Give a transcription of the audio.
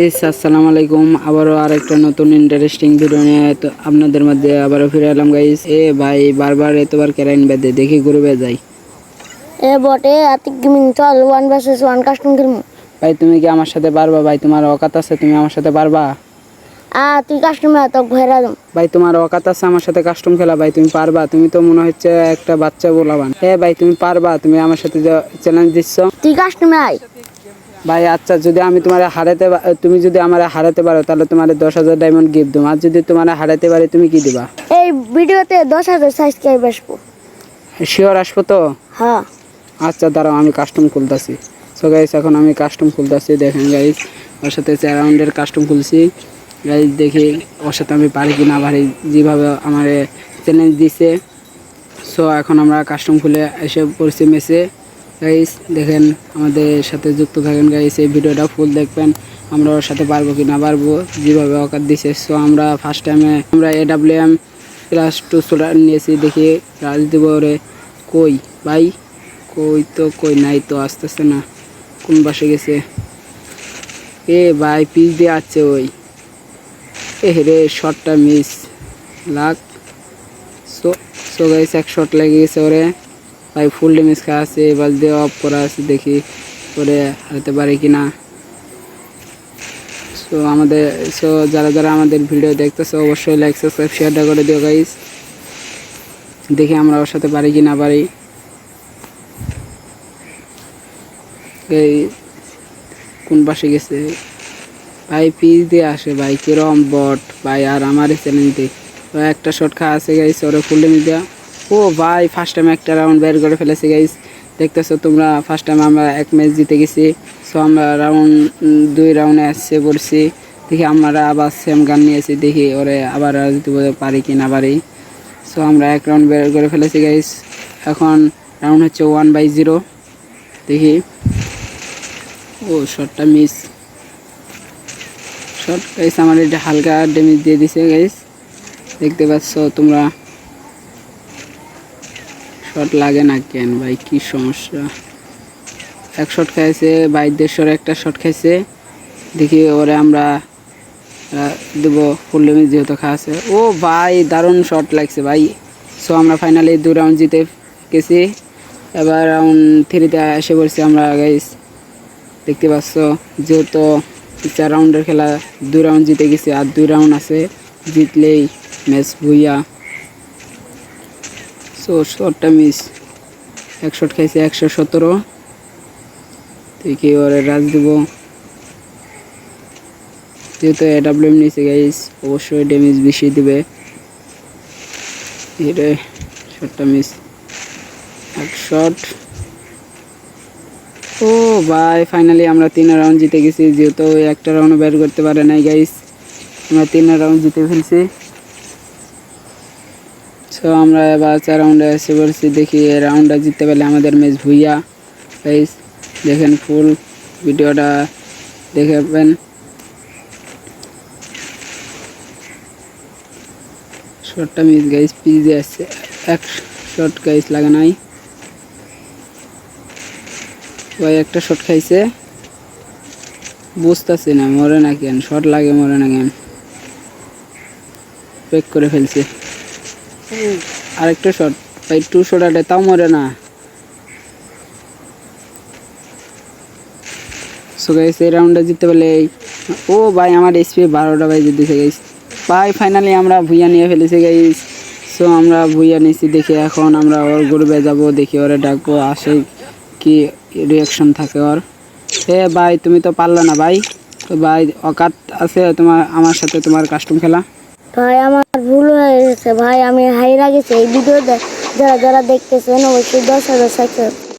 আসসালামু আলাইকুম। আবারও আরেকটা নতুন ইন্টারেস্টিং ভিডিও নিয়ে তো আপনাদের মধ্যে আবারও ফিরে এলাম গাইস। ভাই বারবার এতবার কেরাইন বেঁধে দেখি গ্রুপে যাই। বটে আতিক গেমিং চল 1 vs 1 কাস্টম খেলবো। ভাই তুমি কি আমার সাথে পারবা? ভাই তোমার অকাত আছে, তুমি আমার সাথে পারবা? তুই কাস্টমে তো ঘেরা দম। ভাই তোমার অকাত আছে আমার সাথে কাস্টম খেলা? ভাই তুমি পারবা? তুমি তো মনে হচ্ছে একটা বাচ্চা বলাবান। ভাই তুমি পারবা? তুমি আমার সাথে চ্যালেঞ্জ দিচ্ছ। তুই কাস্টমে আয় ভাই আচ্ছা, যদি আমি তোমার তুমি যদি আমার হারাতে পারো তাহলে তোমার 10,000 ডায়মন্ড গিফট দেবো। আর যদি তোমার হারাতে পারে তুমি কি দিবা? এই ভিডিওতে 10,000 সাবস্ক্রাইব আসবো। শিওর আসবো তো? হ্যাঁ আচ্ছা দাঁড়াও, আমি কাস্টম খুলতেছি। সো গাইস এখন আমি কাস্টম খুলতেছি। দেখেন গাইস, ওর সাথে 4 রাউন্ডের কাস্টম খুলছি। গাইস দেখি ওর সাথে আমি পারি কি না পারি, যেভাবে আমার চ্যালেঞ্জ দিছে। সো এখন আমরা কাস্টম খুলে এসে পড়ছি মেসে। গাইস দেখেন, আমাদের সাথে যুক্ত থাকেন গাইস, এই ভিডিওটা ফুল দেখবেন। আমরা ওর সাথে পারবো কি না পারবো, যেভাবে অকাত দিছে। সো আমরা ফার্স্ট টাইমে আমরা AWM ক্লাস 2 সোলার নিয়েছি। দেখি রাজদীপ ওরে কই ভাই, কই নাই তো, আসতেছে না, কোন বাসে গেছে? ভাই পিচ দিয়ে আসছে ওই। রে শটটা মিস লাগ। সো গাইস এক শট লেগে গেছে ওরে। ভাই ফুল ড্যামেজ খাওয়া আছে, এবার দিয়ে অফ করা আছে, দেখি ওরে হারাতে পারে কিনা। সো যারা যারা আমাদের ভিডিও দেখতেছে অবশ্যই লাইক সাবস্ক্রাইব শেয়ারটা করে দিও গাইস। দেখি আমরা ওর সাথে পারি কি না পারি। কোন পাশে গেছে ভাই? পিচ দিয়ে আসে ভাই, কিরম বট ভাই। আর আমার চ্যালেঞ্জে একটা শট খাওয়া আছে গাইস, ওরে ফুল ড্যামেজ দেওয়া। ভাই ফার্স্ট টাইম একটা রাউন্ড বের করে ফেলেছে গাইস, দেখতেছো তোমরা। ফার্স্ট টাইম আমরা এক ম্যাচ জিতে গেছি। সো আমরা রাউন্ড 2 রাউন্ডে আসছে পড়ছি। দেখি আমরা আবার সেম গান নিয়েছি, দেখি ওরে আবার জিতে পারি কি না পারি। সো আমরা এক রাউন্ড বের করে ফেলেছি গাইস। এখন রাউন্ড হচ্ছে 1/0। দেখি শটটা মিস। শট গাইস আমার এটা হালকা ড্যামেজ দিয়ে দিছে গাইস, দেখতে পাচ্ছ তোমরা। শট লাগে না কেন ভাই, কি সমস্যা? এক শট খাইছে ভাই, 150 একটা শট খাইছে। দেখি ওরে আমরা দেবো ফুল ড্যামেজ যেহেতু খাওয়াছে। ভাই দারুণ শট লাগছে ভাই। সো আমরা ফাইনালি 2 রাউন্ড জিতে গেছি। এবার রাউন্ড 3তে এসে পড়ছি আমরা গাইস, দেখতে পাচ্ছ। যেহেতু 4 রাউন্ডের খেলা, 2 রাউন্ড জিতে গেছি, আর 2 রাউন্ড আছে, জিতলেই ম্যাচ ভুইয়া। সো শটটা মিস। এক শট খাইছে 117। দেখি ওরে রাজ দেব, যেহেতু AWM নিয়েছে গাইস অবশ্যই ড্যামেজ বেশি দিবে। এটা শটটা মিস, এক শট। ভাই ফাইনালি আমরা 3 রাউন্ড জিতে গেছি, যেহেতু একটা রাউন্ড বের করতে পারে নাই গাইস, আমরা 3 রাউন্ড জিতে ফেলছি। সো আমরা এবার 4 রাউন্ডে এসে পড়ছি। দেখি এই রাউন্ডটা জিততে পারলে আমাদের ম্যাচ ভুইয়া গাইস। দেখেন ফুল ভিডিওটা দেখবেন। শটটা মিস গাইস, পিচ দিয়ে আসছে। এক শট গাইস লাগে নাই ভাই, একটা শট খাইছে, বুঝতেছি না মরে না কেন, শট লাগে মরে না কেন। ব্রেক করে ফেলছে। আরেকটা শট ভাই, 2 শট আটে তাও মরে না। সো গাইস এই রাউন্ডে জিততে পারলে ভাই আমার SP 12টা ভাই জিতেছে গাইস। ভাই ফাইনালি আমরা ভুইয়া নিয়ে ফেলেছি গাইস। সো আমরা ভুইয়া নিয়েছি। দেখি এখন আমরা ওর গ্রুপে যাবো, দেখি ওরে ডাকবো, আসে কি রিয়াকশন থাকে ওর। ভাই তুমি তো পারলে না ভাই, তো ভাই অকাত আছে তোমার আমার সাথে তোমার কাস্টম খেলা? ভাই আমার ভুল হয়ে গেছে ভাই, আমি হাইরা গেছি। এই ভিডিও যারা যারা দেখতেছেন অবশ্যই 10,000 সাবস্ক্রাইব